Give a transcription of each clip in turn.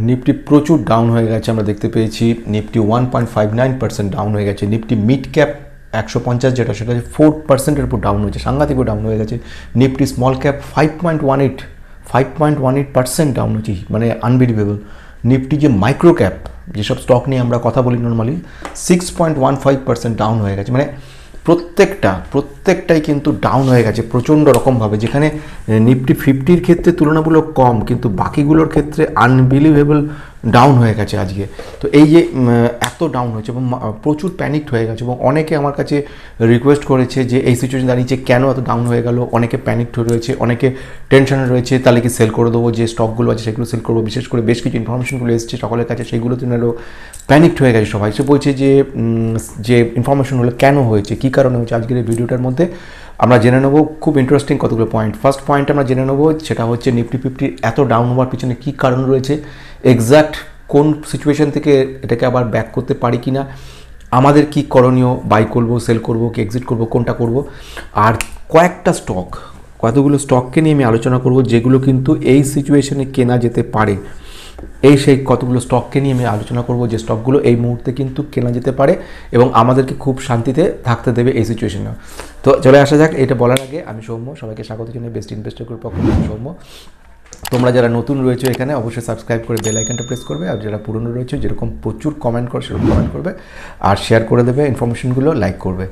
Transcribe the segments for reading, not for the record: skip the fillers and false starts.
Nifty প্রচুর down হয়ে গেছে, আমরা দেখতে পেয়েছি নিফটি 1.59% ডাউন হয়ে গেছে। নিফটি মিড ক্যাপ 150 যেটা সেটা 4%-এর উপর ডাউন হয়েছে, সাংঘাতিক ডাউন হয়ে গেছে। নিফটি স্মল ক্যাপ 5.18% ডাউন হয়েছে, মানে আনবিলিভেবল। নিফটি যে মাইক্রো ক্যাপ যেসব স্টক নিয়ে আমরা কথা বলি নর্মালি 6.15% ডাউন হয়ে গেছে। মানে প্রত্যেকটাই কিন্তু ডাউন হয়ে গেছে প্রচণ্ড রকমভাবে, যেখানে নিফটি 50-র ক্ষেত্রে তুলনামূলক কম, কিন্তু বাকিগুলোর ক্ষেত্রে আনবিলিভেবল ডাউন হয়ে গেছে আজকে। তো এই যে এত ডাউন হয়েছে এবং প্রচুর প্যানিকড হয়ে গেছে, এবং অনেকে আমার কাছে রিকোয়েস্ট করেছে যে এই সিচুয়েশন দাঁড়িয়েছে কেন এত ডাউন হয়ে গেল। অনেকে প্যানিকড রয়েছে, অনেকে টেনশনে রয়েছে, তাহলে কি সেল করে দেবো, যে স্টকগুলো আছে সেগুলো সেল করবো। বিশেষ করে বেশ কিছু ইনফরমেশনগুলো এসেছে সকলের কাছে, সেইগুলোতে আরও প্যানিকড হয়ে গেছে সবাই। সে বলছে যে ইনফরমেশনগুলো কেন হয়েছে, কী কারণে হয়েছে, আজকের এই ভিডিওটার মধ্যে আমরা জেনে নেবো খুব ইন্টারেস্টিং কতগুলো পয়েন্ট। ফার্স্ট পয়েন্ট আমরা জেনে নেবো, সেটা হচ্ছে নিফটি 50 এত ডাউন হওয়ার পিছনে কী কারণ রয়েছে, এক্স্যাক্ট কোন সিচুয়েশন থেকে এটাকে আবার ব্যাক করতে পারি কি না, আমাদের কি করণীয়, বাই করবো, সেল করবো কি এক্সিট করবো, কোনটা করব। আর কতগুলো স্টককে নিয়ে আমি আলোচনা করব যেগুলো কিন্তু এই সিচুয়েশনে কেনা যেতে পারে। সেই কতগুলো স্টককে নিয়ে আমি আলোচনা করব যে স্টকগুলো এই মুহূর্তে কিন্তু কেনা যেতে পারে এবং আমাদেরকে খুব শান্তিতে থাকতে দেবে এই সিচুয়েশনে। তো চলে আসা যাক। এটা বলার আগে আমি সৌম্য, সবাইকে স্বাগত জানাই বেস্ট ইনভেস্টর গ্রুপ পক্ষ থেকে। সৌম্য, তোমরা যারা নতুন রয়েছে এখানে অবশ্যই সাবস্ক্রাইব করে বেল আইকনটা প্রেস করবে, আর যারা পুরনো রয়েছে যেরকম প্রচুর কমেন্ট করে সেরকম কমেন্ট করবে, আর শেয়ার করে দেবে, ইনফরমেশনগুলো লাইক করবে।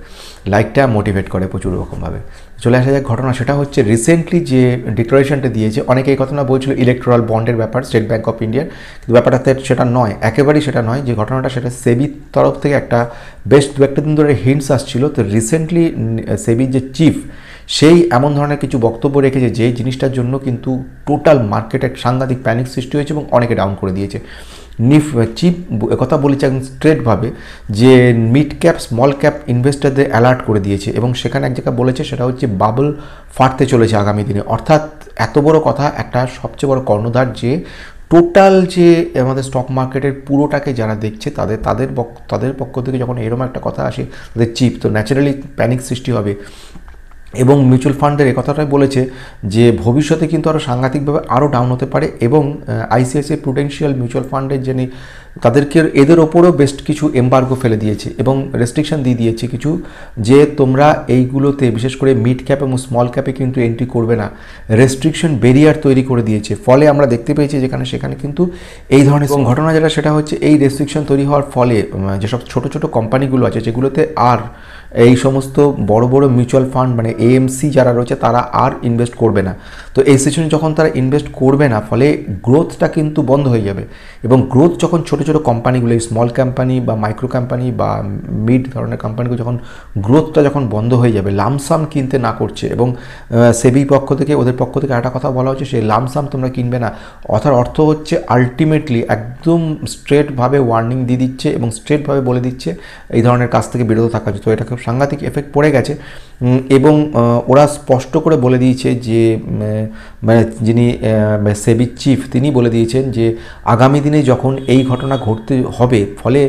লাইকটা মোটিভেট করে প্রচুর রকমভাবে। চলে আসা যাক ঘটনা, সেটা হচ্ছে রিসেন্টলি যে ডিক্লারেশনটা দিয়েছে, অনেকে এই ঘটনা বলছিল ইলেকট্রাল বন্ডের ব্যাপার স্টেট ব্যাঙ্ক অফ ইন্ডিয়ার, কিন্তু ব্যাপারটাতে সেটা নয়, একেবারেই সেটা নয়। যে ঘটনাটা সেটা সেবির তরফ থেকে একটা বেশ দু একটা দিন ধরে হিন্টস আসছিল। তো রিসেন্টলি সেবির যে চিফ সেই এমন ধরনের কিছু বক্তব্য রেখেছে যে জিনিসটার জন্য কিন্তু টোটাল মার্কেটে সাংঘাতিক প্যানিক সৃষ্টি হয়েছে এবং অনেকে ডাউন করে দিয়েছে। চিফ কথা বলেছে একদম স্ট্রেটভাবে যে মিড ক্যাপ স্মল ক্যাপ ইনভেস্টারদের অ্যালার্ট করে দিয়েছে, এবং সেখানে এক জায়গায় বলেছে সেটা হচ্ছে বাবল ফাটতে চলেছে আগামী দিনে। অর্থাৎ এত বড় কথা, একটা সবচেয়ে বড় কর্ণধার যে টোটাল যে আমাদের স্টক মার্কেটের পুরোটাকে যারা দেখছে তাদের পক্ষ থেকে যখন এরকম একটা কথা আসে তাদের চিফ, তো ন্যাচারালি প্যানিক সৃষ্টি হবে। এবং মিউচুয়াল ফান্ডের এই কথাটাই বলেছে যে ভবিষ্যতে কিন্তু আরও সাংঘাতিকভাবে আরও ডাউন হতে পারে, এবং আইসিআইসিআই প্রুডেন্সিয়াল মিউচুয়াল ফান্ডের যিনি তাদেরকে এদের ওপরেও বেশ কিছু এমবার্গো ফেলে দিয়েছে এবং রেস্ট্রিকশন দিয়ে দিয়েছে কিছু, যে তোমরা এইগুলোতে বিশেষ করে মিড ক্যাপ এবং স্মল ক্যাপে কিন্তু এন্ট্রি করবে না, রেস্ট্রিকশন ব্যারিয়ার তৈরি করে দিয়েছে। ফলে আমরা দেখতে পেয়েছি সেখানে কিন্তু এই ধরনের ঘটনা যেটা সেটা হচ্ছে এই রেস্ট্রিকশন তৈরি হওয়ার ফলে যেসব ছোটো ছোটো কোম্পানিগুলো আছে যেগুলোতে আর এই সমস্ত বড় বড় মিউচুয়াল ফান্ড মানে এএমসি যারা রয়েছে তারা আর ইনভেস্ট করবে না। তো এই সিচুয়েশনে যখন তারা ইনভেস্ট করবে না, ফলে গ্রোথটা কিন্তু বন্ধ হয়ে যাবে, এবং গ্রোথ যখন ছোটো ছোটো কোম্পানিগুলো স্মল কোম্পানি বা মাইক্রো কোম্পানি বা মিড ধরনের কোম্পানিগুলো যখন গ্রোথটা যখন বন্ধ হয়ে যাবে, লামসাম কিনতে না করছে, এবং সেবি পক্ষ থেকে ওদের পক্ষ থেকে একটা কথা বলা হচ্ছে সেই লামসাম তোমরা কিনবে না। অর্থ হচ্ছে আলটিমেটলি একদম স্ট্রেটভাবে ওয়ার্নিং দিয়ে দিচ্ছে এবং স্ট্রেটভাবে বলে দিচ্ছে এই ধরনের কাজ থেকে বিরত থাকা উচিত। তো এটা খুব সাংঘাতিক এফেক্ট পড়ে গেছে, এবং ওরা স্পষ্ট করে বলে দিয়েছে যে মানে যিনি সেবির চিফ তিনি বলে দিয়েছেন যে আগামী দিনে যখন এই ঘটনা ঘটতে হবে, ফলে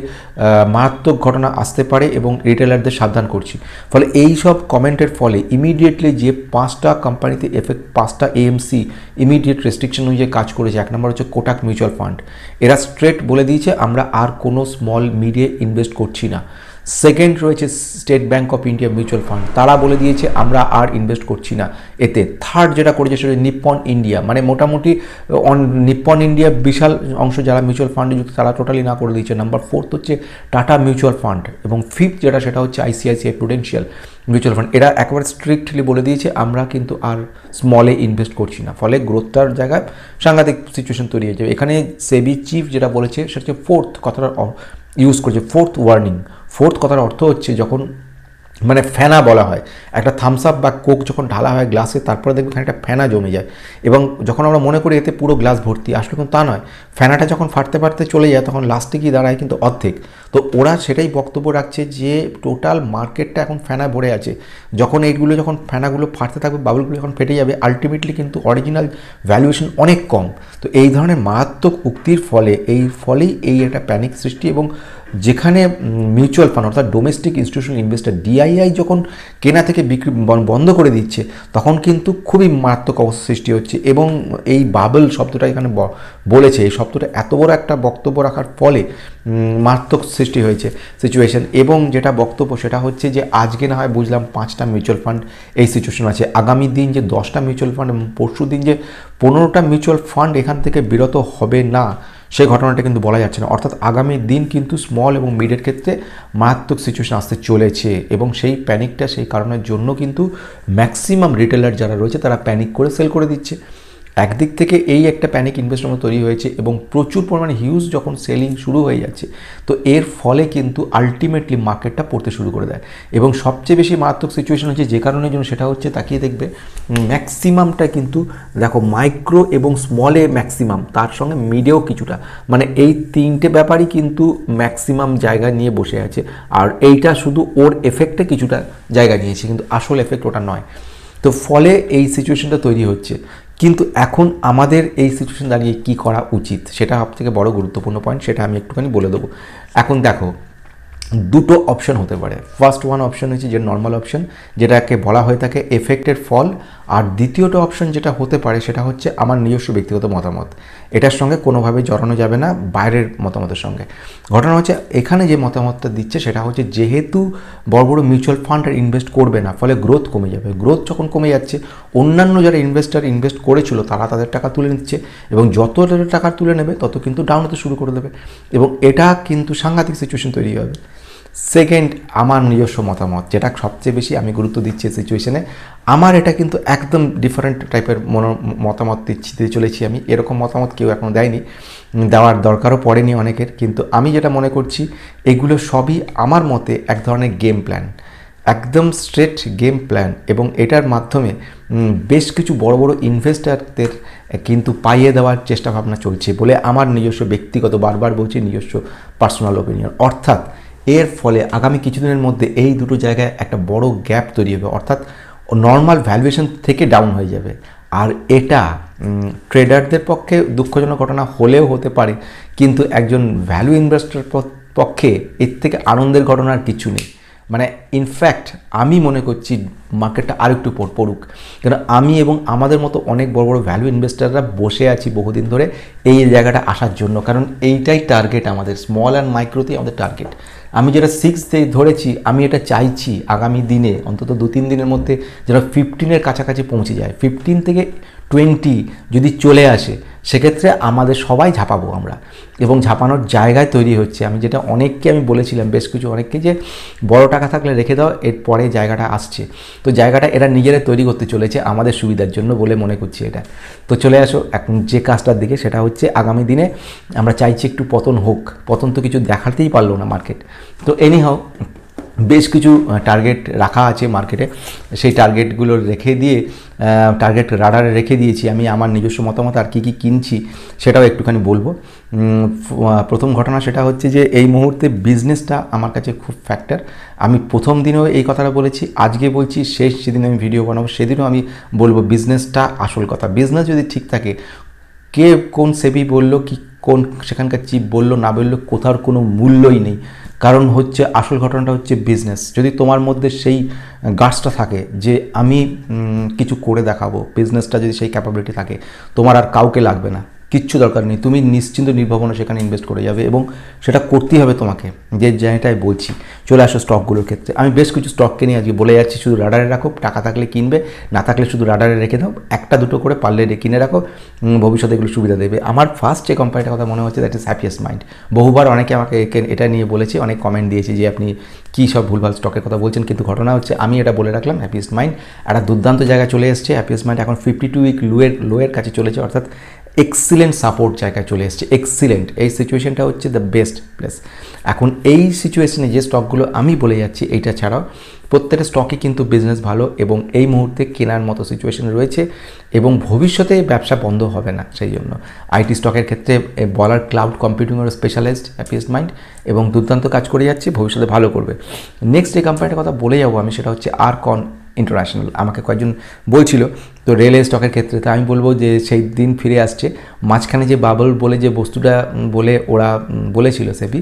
মারাত্মক ঘটনা আসতে পারে এবং রিটেলারদের সাবধান করছি। ফলে এই সব কমেন্টের ফলে ইমিডিয়েটলি যে 5টা কোম্পানিতে এফেক্ট, 5টা এএমসি ইমিডিয়েট রেস্ট্রিকশন অনুযায়ী কাজ করেছে। এক নম্বর হচ্ছে কোটাক মিউচুয়াল ফান্ড, এরা স্ট্রেট বলে দিয়েছে আমরা আর কোনো স্মল মিডে ইনভেস্ট করছি না। সেকেন্ড রয়েছে state bank of India mutual fund, তারা বলে দিয়েছে আমরা আর ইনভেস্ট করছি না এতে। থার্ড যেটা করেছে সেটা নিপ্পন ইন্ডিয়া, মানে মোটামুটি নিপ্পন ইন্ডিয়া বিশাল অংশ যারা মিউচুয়াল ফান্ডে যুক্ত তারা টোটালি না করে দিয়েছে। নাম্বার 4 হচ্ছে টাটা মিউচুয়াল ফান্ড, এবং ফিফথ যেটা সেটা হচ্ছে আইসিআইসিআই প্রুডেন্সিয়াল মিউচুয়াল ফান্ড। এরা একেবারে স্ট্রিক্টলি বলে দিয়েছে আমরা কিন্তু আর স্মলে ইনভেস্ট করছি না, ফলে গ্রোথটার জায়গায় সাংঘাতিক সিচুয়েশন তৈরি হয়ে যাবে। এখানে সেবি চিফ যেটা বলেছে সেটা হচ্ছে ফোর্থ কথাটা ইউজ করেছে, ফোর্থ ওয়ার্নিং। ফোর্থ কথার অর্থ হচ্ছে যখন মানে ফেনা বলা হয়, একটা থামস আপ বা কোক যখন ঢালা হয় গ্লাসে, তারপরে দেখবেন এখানে একটা ফেনা জমে যায়, এবং যখন আমরা মনে করি এতে পুরো গ্লাস ভর্তি, আসলে কিন্তু তা নয়। ফেনাটা যখন ফাটতে চলে যায় তখন লাস্টে গিয়ে দাঁড়ায় কিন্তু অর্ধেক। তো ওরা সেটাই বক্তব্য রাখছে যে টোটাল মার্কেটটা এখন ফেনা ভরে আছে, যখন এইগুলো যখন ফেনাগুলো ফাটতে থাকবে, বাবলগুলো যখন ফেটে যাবে, আলটিমেটলি কিন্তু অরিজিনাল ভ্যালুয়েশন অনেক কম। তো এই ধরনের মারাত্মক উক্তির ফলেই এই একটা প্যানিক সৃষ্টি, এবং যেখানে মিউচুয়াল ফান্ড অর্থাৎ ডোমেস্টিক ইনস্টিটিউশনাল ইনভেস্টর ডিআইআই যখন কেনা থেকে বিক্রি বন্ধ করে দিচ্ছে, তখন কিন্তু খুবই মারাত্মক অবস্থা সৃষ্টি হচ্ছে। এবং এই বাবল শব্দটা এখানে বলেছে, এই শব্দটা এত বড় একটা বক্তব্য রাখার ফলে মারাত্মক সৃষ্টি হয়েছে সিচুয়েশন। এবং যেটা বক্তব্য সেটা হচ্ছে যে আজকে না হয় বুঝলাম 5টা মিউচুয়াল ফান্ড এই সিচুয়েশন আছে, আগামী দিন যে 10টা মিউচুয়াল ফান্ড এবং পরশু দিন যে 15টা মিউচুয়াল ফান্ড এখান থেকে বিরত হবে না, সেই ঘটনাটা কিন্তু বলা যাচ্ছে না। অর্থাৎ আগামী দিন কিন্তু স্মল এবং মিডের ক্ষেত্রে মারাত্মক সিচুয়েশন আসতে চলেছে। এবং সেই প্যানিকটা সেই কারণের জন্য কিন্তু ম্যাক্সিমাম রিটেলার যারা রয়েছে তারা প্যানিক করে সেল করে দিচ্ছে। একদিক থেকে এই একটা প্যানিক ইনভেস্টমেন্ট তৈরি হয়েছে এবং প্রচুর পরিমাণে হিউজ যখন সেলিং শুরু হয়ে যাচ্ছে, তো এর ফলে কিন্তু আলটিমেটলি মার্কেটটা পড়তে শুরু করে দেয়। এবং সবচেয়ে বেশি মারাত্মক সিচুয়েশন হচ্ছে যে কারণের জন্য, সেটা হচ্ছে তাকিয়ে দেখবে ম্যাক্সিমামটা কিন্তু দেখো মাইক্রো এবং স্মলে ম্যাক্সিমাম, তার সঙ্গে মিডেও কিছুটা, মানে এই তিনটে ব্যাপারই কিন্তু ম্যাক্সিমাম জায়গা নিয়ে বসে আছে। আর এইটা শুধু ওর এফেক্টে কিছুটা জায়গা নিয়েছে, কিন্তু আসল এফেক্ট ওটা নয়। তো ফলে এই সিচুয়েশনটা তৈরি হচ্ছে। কিন্তু এখন আমাদের এই সিচুয়েশন দাঁড়িয়ে কী করা উচিত, সেটা সবথেকে বড় গুরুত্বপূর্ণ পয়েন্ট, সেটা আমি একটুখানি বলে দেবো। এখন দেখো দুটো অপশন হতে পারে। ফার্স্ট ওয়ান অপশন হচ্ছে যে নর্মাল অপশন, যেটাকে বলা হয়ে থাকে এফেক্টের ফল। আর দ্বিতীয়টা অপশন যেটা হতে পারে সেটা হচ্ছে আমার নিজস্ব ব্যক্তিগত মতামত, এটার সঙ্গে কোনোভাবেই জড়ানো যাবে না বাইরের মতামতের সঙ্গে। ঘটনা হচ্ছে এখানে যে মতামতটা দিচ্ছে সেটা হচ্ছে যেহেতু বড় বড় মিউচুয়াল ফান্ড আর ইনভেস্ট করবে না, ফলে গ্রোথ কমে যাবে। গ্রোথ যখন কমে যাচ্ছে, অন্যান্য যারা ইনভেস্ট করেছিল তারা তাদের টাকা তুলে নিচ্ছে, এবং যত টাকা তুলে নেবে তত কিন্তু ডাউন হতে শুরু করে দেবে, এবং এটা কিন্তু সাংঘাতিক সিচুয়েশন তৈরি হবে। সেকেন্ড, আমার নিজস্ব মতামত, যেটা সবচেয়ে বেশি আমি গুরুত্ব দিচ্ছি সিচুয়েশনে, আমার এটা কিন্তু একদম ডিফারেন্ট টাইপের মতামত দিতে চলেছি আমি। এরকম মতামত কেউ এখনও দেয়নি, দেওয়ার দরকারও পড়েনি অনেকের। কিন্তু আমি যেটা মনে করছি, এগুলো সবই আমার মতে এক ধরনের গেম প্ল্যান, একদম স্ট্রেট গেম প্ল্যান। এবং এটার মাধ্যমে বেশ কিছু বড় বড় ইনভেস্টারদের কিন্তু পাইয়ে দেওয়ার চেষ্টা ভাবনা চলছে বলে আমার নিজস্ব ব্যক্তিগত, বারবার বলছি, নিজস্ব পার্সোনাল ওপিনিয়ন। অর্থাৎ এর ফলে আগামী কিছুদিনের মধ্যে এই দুটো জায়গায় একটা বড় গ্যাপ তৈরি হবে, অর্থাৎ নর্মাল ভ্যালুয়েশন থেকে ডাউন হয়ে যাবে। আর এটা ট্রেডারদের পক্ষে দুঃখজনক ঘটনা হলেও হতে পারে, কিন্তু একজন ভ্যালু ইনভেস্টর পক্ষে এর থেকে আনন্দের ঘটনা আর কিছু নেই। মানে ইনফ্যাক্ট আমি মনে করছি মার্কেটটা আর একটু পড়ুক, কারণ আমি এবং আমাদের মতো অনেক বড় বড় ভ্যালু ইনভেস্টাররা বসে আছি বহুদিন ধরে এই জায়গাটা আসার জন্য। কারণ এইটাই টার্গেট আমাদের, স্মল অ্যান্ড মাইক্রোতেই আমাদের টার্গেট। আমি যেটা 6 ধরেছি, আমি এটা চাইছি আগামী দিনে অন্তত 2-3 দিনের মধ্যে যেন 15-এর কাছাকাছি পৌঁছে যায়। 15 থেকে 20 যদি চলে আসে, সেক্ষেত্রে আমাদের সবাই ঝাঁপাবো আমরা, এবং ঝাঁপানোর জায়গায় তৈরি হচ্ছে। আমি যেটা অনেককে আমি বলেছিলাম, বেশ কিছু অনেককে, যে বড় টাকা থাকলে রেখে দাও, এর পরে জায়গাটা আসছে। তো জায়গাটা এরা নিজেরা তৈরি করতে চলেছে আমাদের সুবিধার জন্য বলে মনে করছি এটা। তো চলে আসো এখন যে কাজটার দিকে, সেটা হচ্ছে আগামী দিনে আমরা চাইছি একটু পতন হোক। পতন তো কিছু দেখাতেই পারলো না মার্কেট। তো এনিহাও বেশ কিছু টার্গেট রাখা আছে মার্কেটে, সেই টার্গেটগুলো রেখে দিয়ে টার্গেট রাডারে রেখে দিয়েছি আমি। আমার নিজস্ব মতামত আর কী কী কিনছি সেটাও একটুখানি বলবো। প্রথম ঘটনা সেটা হচ্ছে যে এই মুহূর্তে বিজনেসটা আমার কাছে খুব ফ্যাক্টর। আমি প্রথম দিনেও এই কথাটা বলেছি, আজকে বলছি, শেষ যেদিন আমি ভিডিও বানাবো সেদিনও আমি বলবো, বিজনেসটা আসল কথা। বিজনেস যদি ঠিক থাকে, কে কোন সেবি বললো কি কোন সেখানকার চিপ বললো না বললো, কোথাও কোনো মূল্যই নেই। কারণ হচ্ছে আসল ঘটনাটা হচ্ছে বিজনেস। যদি তোমার মধ্যে সেই গার্ডসটা থাকে যে আমি কিছু করে দেখাবো, বিজনেসটা যদি সেই ক্যাপাবিলিটি থাকে, তোমার আর কাউকে লাগবে না, কিচ্ছু দরকার নেই, তুমি নিশ্চিন্ত নির্ভাবনে সেখানে ইনভেস্ট করে যাবে, এবং সেটা করতেই হবে তোমাকে। যে জায়গাটায় বলছি, চলে আসো স্টকগুলোর ক্ষেত্রে। আমি বেশ কিছু স্টককে নিয়ে আজকে বলে যাচ্ছি, শুধু রাডারে রাখো, টাকা থাকলে কিনবে, না থাকলে শুধু রাডারে রেখে দাও, একটা দুটো করে পারলে কিনে রাখো, ভবিষ্যতে এগুলো সুবিধা দেবে। আমার ফার্স্ট যে কোম্পানিটার কথা মনে হচ্ছে দ্যাট ইজ হ্যাপিয়েস্ট মাইন্ড। বহুবার অনেকে আমাকে এটা নিয়ে বলেছে, অনেক কমেন্ট দিয়েছে যে আপনি কী সব ভুলভাল স্টকের কথা বলছেন, কিন্তু ঘটনা হচ্ছে আমি এটা বলে রাখলাম, হ্যাপিয়েস্ট মাইন্ড একটা দুর্দান্ত জায়গায় চলে এসছে। হ্যাপিয়েস্ট মাইন্ড এখন 52 উইক লোয়ের কাছে চলেছে, অর্থাৎ এক্সিলেন্ট সাপোর্ট জায়গায় চলে এসছে, এক্সিলেন্ট। এই সিচুয়েশনটা হচ্ছে দ্য বেস্ট প্লেস। এখন এই সিচুয়েশনে যে স্টকগুলো আমি বলে যাচ্ছি, এইটা ছাড়াও প্রত্যেকটা স্টকে কিন্তু বিজনেস ভালো, এবং এই মুহূর্তে কেনার মতো সিচুয়েশন রয়েছে, এবং ভবিষ্যতে ব্যবসা বন্ধ হবে না। সেই জন্য আইটি স্টকের ক্ষেত্রে বলার ক্লাউড কম্পিউটিংয়ের স্পেশালাইজড হ্যাপিয়েস্ট মাইন্ড, এবং দুর্দান্ত কাজ করে যাচ্ছে, ভবিষ্যতে ভালো করবে। নেক্সট যে কোম্পানিটার কথা বলে যাবো আমি, সেটা হচ্ছে আরকন ইন্টারন্যাশনাল, আমাকে কয়েকজন বলছিল তো রেলওয়ে স্টকের ক্ষেত্রে। তো আমি বলবো যে সেই দিন ফিরে আসছে। মাঝখানে যে বাবল বলে যে বস্তুটা বলে ওরা বলেছিল, সেবি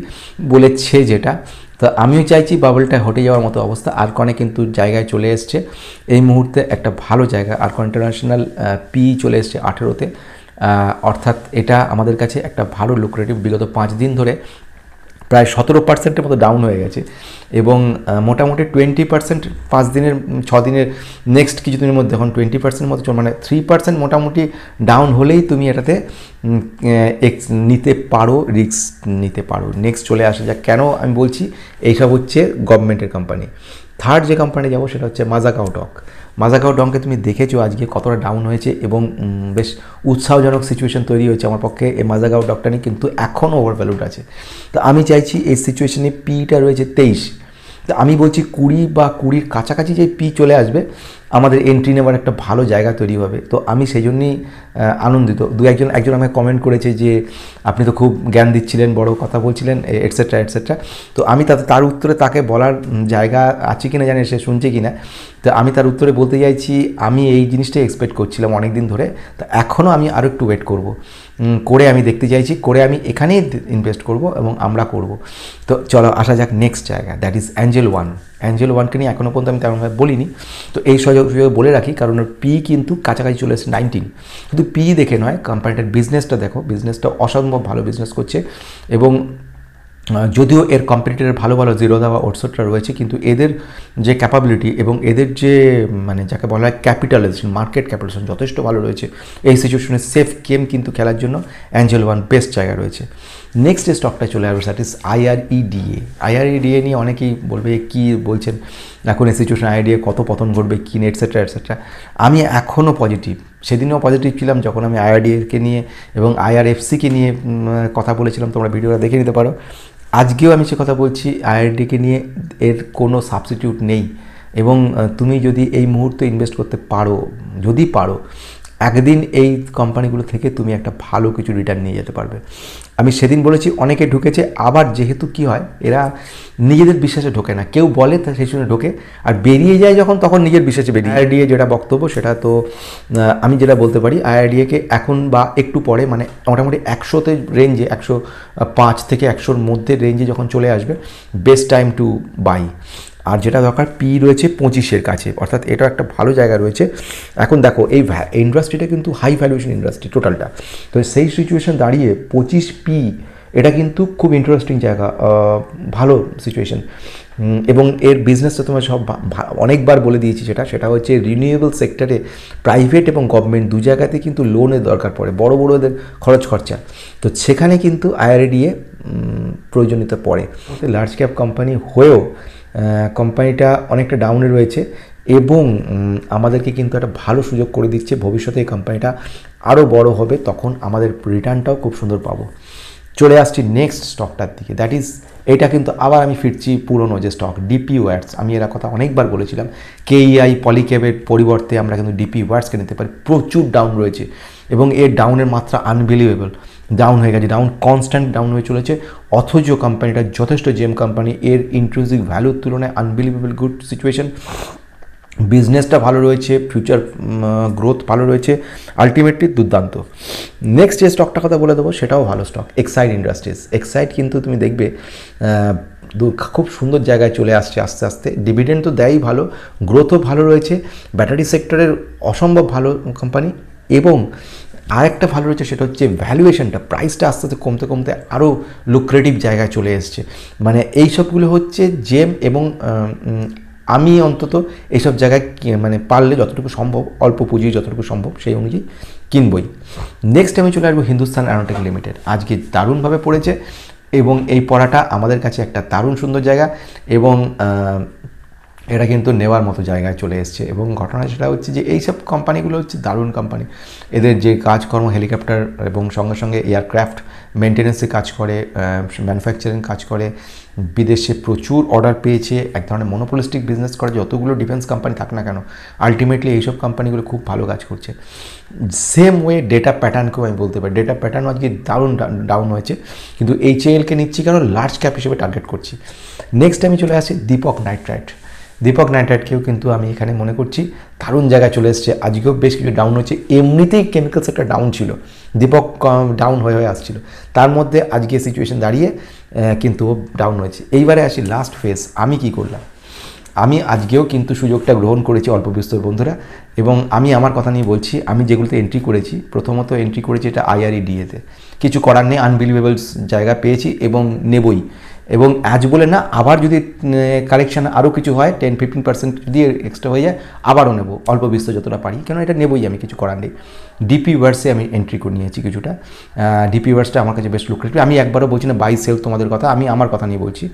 বলেছে যেটা, তো আমিও চাইছি বাবলটা হটে যাওয়ার মতো অবস্থা। আরকনে কিন্তু জায়গায় চলে এসছে এই মুহূর্তে, একটা ভালো জায়গা। আরকন ইন্টারন্যাশনাল পি চলে এসছে 18-তে, অর্থাৎ এটা আমাদের কাছে একটা ভালো লুক্রেটিভ। বিগত 5 দিন ধরে প্রায় 17% মতো ডাউন হয়ে গেছে এবং মোটামুটি 20% 5 দিনের 6 দিনের নেক্সট কিছুদিনের মধ্যে এখন 20% মতো, মানে 3% মোটামুটি ডাউন হলেই তুমি এটাতে নিতে পারো, রিস্ক নিতে পারো। নেক্সট চলে আসে যাক, কেন আমি বলছি এইসব হচ্ছে গভর্নমেন্টের কোম্পানি। থার্ড যে কোম্পানি যাবো সেটা হচ্ছে মাজাগাও ডক। মাজাগাও ডংকে তুমি দেখেছো আজকে কতটা ডাউন হয়েছে এবং বেশ উৎসাহজনক সিচুয়েশন তৈরি হয়েছে আমার পক্ষে। এই মাজাগাও ডকটা নিয়ে কিন্তু এখনও ওভারভ্যালুড আছে। তো আমি চাইছি এই সিচুয়েশনে পিটা রয়েছে 23, তো আমি বলছি 20 বা 20-র কাছাকাছি যে পি চলে আসবে আমাদের এন্ট্রি নেওয়ার একটা ভালো জায়গা তৈরি হবে। তো আমি সেই জন্যই আনন্দিত। একজন আমাকে কমেন্ট করেছে যে আপনি তো খুব জ্ঞান দিচ্ছিলেন, বড় কথা বলছিলেন, এটসেট্রা এটসেট্রা। তো আমি তার উত্তরে তাকে বলার জায়গা আছে কিনা জানি, সে শুনছে কিনা। তো আমি তার উত্তরে বলতে চাইছি আমি এই জিনিসটাই এক্সপেক্ট করছিলাম অনেক দিন ধরে। তো এখনও আমি আরও একটু ওয়েট করব, করে আমি দেখতে চাইছি, করে আমি এখানেই ইনভেস্ট করব এবং আমরা করব। তো চলো আসা যাক নেক্সট জায়গা, that is Angel one. Angel ওয়ানকে নিয়ে এখনও পর্যন্ত আমি তেমনভাবে বলিনি, তো এই সুযোগ বলে রাখি, কারণ পি কিন্তু কাছাকাছি চলে এসেছে 19। শুধু পি দেখে নয়, কোম্পানিটার বিজনেসটা দেখো, বিজনেসটা অসম্ভব ভালো বিজনেস করছে। এবং যদিও এর কম্পিটিটরের ভালো ভালো জিরোদা বা ওটসোটরা রয়েছে, কিন্তু এদের যে ক্যাপাবিলিটি এবং এদের যে মানে যাকে বলা হয় ক্যাপিটালাইজেশন, মার্কেট ক্যাপিটালাইজেশন যথেষ্ট ভালো রয়েছে। এই সিচুয়েশনে সেফ গেম কিন্তু খেলার জন্য অ্যাঞ্জেল ওয়ান বেস্ট জায়গা রয়েছে। নেক্সট যে স্টকটা চলে আসবে দ্যাট ইজ আইআরইডিএ। আইআরইডিএ নিয়ে অনেকেই বলবে কী বলছেন এখন এই সিচুয়েশন, আইআরইডিএ কত পতন ঘটবে, কী এটসেট্রা এটসেট্রা। আমি এখনও পজিটিভ, সেদিনও পজিটিভ ছিলাম যখন আমি আইআরডিএকে নিয়ে এবং আইআরএফসিকে নিয়ে কথা বলেছিলাম, তোমরা ভিডিওটা দেখে নিতে পারো। আজকেও আমি সে কথা বলছি, আইআরডিকে নিয়ে এর কোনো সাবস্টিটিউট নেই। এবং তুমি যদি এই মুহূর্তে ইনভেস্ট করতে পারো, যদি পারো, একদিন এই কোম্পানিগুলো থেকে তুমি একটা ভালো কিছু রিটার্ন নিয়ে যেতে পারবে। আমি সেদিন বলেছি অনেকে ঢুকেছে, আবার যেহেতু কি হয় এরা নিজেদের বিশ্বাসে ঢোকে না, কেউ বলে তা সেই শুনে ঢোকে, আর বেরিয়ে যায় যখন তখন নিজের বিশ্বাসে বেরিয়ে। আইআরডিএ যেটা বক্তব্য সেটা তো আমি যেটা বলতে পারি, আইআরডিএকে এখন বা একটু পরে মানে মোটামুটি 100-তে রেঞ্জে, 105 থেকে 100-র মধ্যে রেঞ্জে যখন চলে আসবে, বেস্ট টাইম টু বাই। আর যেটা দরকার, পি রয়েছে 25-এর কাছে, অর্থাৎ এটা একটা ভালো জায়গা রয়েছে। এখন দেখো এই ইন্ডাস্ট্রিটা কিন্তু হাই ভ্যালুয়েশন ইন্ডাস্ট্রি টোটালটা, তো সেই সিচুয়েশন দাঁড়িয়ে 25 পি এটা কিন্তু খুব ইন্টারেস্টিং জায়গা, ভালো সিচুয়েশন। এবং এর বিজনেসটা তোমার সব অনেকবার বলে দিয়েছি, সেটা হচ্ছে রিনিউয়েবল সেক্টরে প্রাইভেট এবং গভর্নমেন্ট দু জায়গাতে কিন্তু লোনের দরকার পড়ে, বড় বড়দের খরচা, তো সেখানে কিন্তু আইআরডিএ প্রয়োজনীয়তা পড়ে। লার্জ ক্যাপ কোম্পানি হয়েও কোম্পানিটা অনেকটা ডাউনে রয়েছে এবং আমাদেরকে কিন্তু একটা ভালো সুযোগ করে দিচ্ছে। ভবিষ্যতে এই কোম্পানিটা আরও বড় হবে, তখন আমাদের রিটার্নটাও খুব সুন্দর পাবো। চলে আসছি নেক্সট স্টকটার দিকে, দ্যাট ইজ, এটা কিন্তু আবার আমি ফিরছি পুরনো যে স্টক ডিপি ওয়াটস। আমি এর কথা অনেকবার বলেছিলাম, কেইআই পলিক্যাবের পরিবর্তে আমরা কিন্তু ডিপি ওয়াটসকে নিতে পারি। প্রচুর ডাউন রয়েছে এবং এর ডাউনের মাত্রা আনবিলিভেবল, ডাউন হয়ে গেছে, কনস্ট্যান্ট ডাউন হয়ে চলেছে। অথচ কোম্পানিটা যথেষ্ট জেম কোম্পানি, এর ইন্ট্রিনসিক ভ্যালুর তুলনায় আনবিলিভেবল গুড সিচুয়েশন, বিজনেসটা ভালো রয়েছে, ফিউচার গ্রোথ ভালো রয়েছে, আলটিমেটলি দুর্দান্ত। নেক্সট যে স্টকটার কথা বলে দেবো সেটাও ভালো স্টক, এক্সাইড ইন্ডাস্ট্রিজ। এক্সাইড কিন্তু তুমি দেখবে খুব সুন্দর জায়গায় চলে আসছে আস্তে আস্তে, ডিভিডেন্ড তো দেয়ই ভালো, গ্রোথও ভালো রয়েছে, ব্যাটারি সেক্টরের অসম্ভব ভালো কোম্পানি। এবং আরেকটা ভালো রয়েছে সেটা হচ্ছে ভ্যালুয়েশনটা, প্রাইসটা আস্তে আস্তে কমতে কমতে আরও লুক্রেটিভ জায়গায় চলে এসছে। মানে এই সবগুলো হচ্ছে জেম এবং আমি অন্তত এইসব জায়গায় মানে পারলে যতটুকু সম্ভব, অল্প পুঁজি যতটুকু সম্ভব সেই অনুযায়ী কিনবই। নেক্সট আমি চলে আসবো হিন্দুস্তান অ্যারোনটিক লিমিটেড। আজকে দারুণভাবে পড়েছে এবং এই পড়াটা আমাদের কাছে একটা দারুণ সুন্দর জায়গা এবং এটা কিন্তু নেওয়ার মতো জায়গায় চলে এসছে। এবং ঘটনা সেটা হচ্ছে যে এইসব কোম্পানিগুলো হচ্ছে দারুণ কোম্পানি, এদের যে কাজকর্ম হেলিকপ্টার এবং সঙ্গে সঙ্গে এয়ারক্রাফট মেনটেন্যান্সে কাজ করে, ম্যানুফ্যাকচারিং কাজ করে, বিদেশে প্রচুর অর্ডার পেয়েছে, এক ধরনের মনোপলিস্টিক বিজনেস করে। যতগুলো ডিফেন্স কোম্পানি থাক না কেন, আলটিমেটলি এইসব কোম্পানিগুলো খুব ভালো কাজ করছে। সেম ওয়ে ডেটা প্যাটার্নকেও আমি বলতে পারি, ডেটা প্যাটার্ন আজকে দারুণ ডাউন হয়েছে, কিন্তু এইচএএলকে নিচ্ছি কারণ লার্জ ক্যাপ হিসেবে টার্গেট করছি। নেক্সট আমি চলে আসছি দীপক নাইট্রাইট। দীপক নাইট্রাইটকেও কিন্তু আমি এখানে মনে করছি দারুণ জায়গায় চলে এসছে, আজকেও বেশ কিছু ডাউন হচ্ছে, এমনিতেই কেমিক্যাল সেক্টর ডাউন ছিল, দীপক ডাউন হয়ে হয়ে আসছিল, তার মধ্যে আজকে সিচুয়েশন দাঁড়িয়ে কিন্তু ডাউন হয়েছে। এইবারে আসি লাস্ট ফেজ, আমি কি করলাম। আমি আজকেও কিন্তু সুযোগটা গ্রহণ করেছি অল্প বিস্তর বন্ধুরা, এবং আমি আমার কথা নিয়ে বলছি, আমি যেগুলোতে এন্ট্রি করেছি, প্রথমত এন্ট্রি করেছি এটা IREDA-তে, কিছু করার নেই, আনবিলিভেবলস জায়গা পেয়েছি এবং নেবই, এবং আজ বলে না, আবার যদি কালেকশান আরও কিছু হয় 10-15% যদি এক্সট্রা হয়ে যায় আবারও নেব, অল্প বিস্তর যতটা পারি, কেন এটা নেবই আমি, কিছু করার নেই। ডিপি ওয়ার্সে আমি এন্ট্রি করে নিয়েছি কিছুটা, ডিপি ওয়ার্সটা আমার কাছে বেশ লুক্রেটিভ। আমি একবারও বলছি না বাই সেল তোমাদের কথা, আমি আমার কথা নিয়ে বলছি।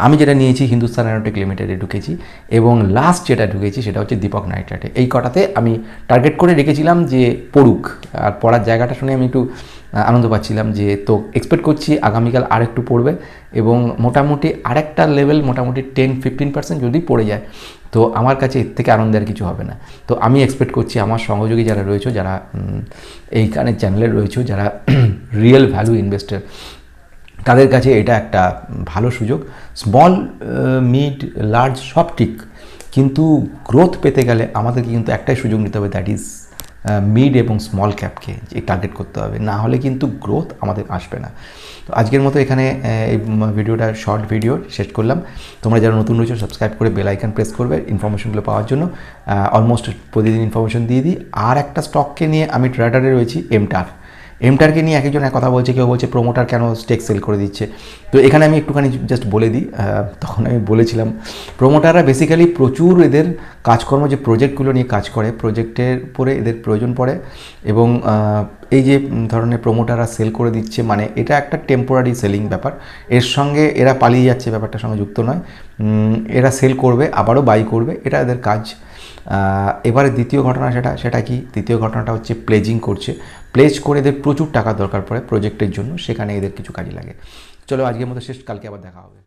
আমি যেটা নিয়েছি হিন্দুস্তান অ্যারোনটিক লিমিটেডে ঢুকেছি, এবং লাস্ট যেটা ঢুকেছি সেটা হচ্ছে দীপক নাইট্রাইটে। এই কটাতে আমি টার্গেট করে রেখেছিলাম যে পড়ুক, আর পড়ার জায়গাটা শুনে আমি একটু আনন্দ পাচ্ছিলাম, যে তো এক্সপেক্ট করছি আগামীকাল আরেকটু পড়বে, এবং মোটামুটি আরেকটা লেভেল, মোটামুটি 10-15% যদি পড়ে যায়, তো আমার কাছে এর থেকে আনন্দের কিছু হবে না। তো আমি এক্সপেক্ট করছি আমার সহযোগী যারা রয়েছে, যারা এইখানে চ্যানেলে রয়েছে, যারা রিয়েল ভ্যালু ইনভেস্টর, তাদের কাছে এটা একটা ভালো সুযোগ। স্মল, মিড, লার্জ সব ঠিক, কিন্তু গ্রোথ পেতে গেলে আমাদেরকে কিন্তু একটাই সুযোগ নিতে হবে, দ্যাট ইজ মিড এবং স্মল ক্যাপকে যে টার্গেট করতে হবে, না হলে কিন্তু গ্রোথ আমাদের আসবে না। তো আজকের মতো এখানে এই ভিডিওটা, শর্ট ভিডিও শেষ করলাম। তোমরা যারা নতুন রয়েছে সাবস্ক্রাইব করে বেল আইকন প্রেস করবে ইনফরমেশনগুলো পাওয়ার জন্য। অলমোস্ট প্রতিদিন ইনফরমেশন দিয়ে দিই। আর একটা স্টককে নিয়ে আমি ট্রেডারে রয়েছি, এমটারকে নিয়ে একজন এক কথা বলছে, কেউ বলছে প্রোমোটার কেন স্টেক সেল করে দিচ্ছে। তো এখানে আমি একটুখানি জাস্ট বলে দিই, তখন আমি বলেছিলাম প্রোমোটাররা বেসিক্যালি প্রচুর এদের কাজকর্ম, যে প্রজেক্টগুলো নিয়ে কাজ করে, প্রজেক্টের পরে এদের প্রয়োজন পড়ে, এবং এই যে ধরনের প্রোমোটাররা সেল করে দিচ্ছে, মানে এটা একটা টেম্পোরারি সেলিং ব্যাপার, এর সঙ্গে এরা পালিয়ে যাচ্ছে ব্যাপারটার সঙ্গে যুক্ত নয়, এরা সেল করবে আবারও বাই করবে, এটা এদের কাজ। এবারে দ্বিতীয় ঘটনা সেটা কি, দ্বিতীয় ঘটনাটা হচ্ছে প্লেজিং করছে, প্লেজ করে এদের প্রচুর টাকা দরকার পড়ে প্রজেক্টের জন্য, সেখানে এদের কিছু কাজে লাগে। চলো আজকের মতো শেষ, কালকে আবার দেখা হবে।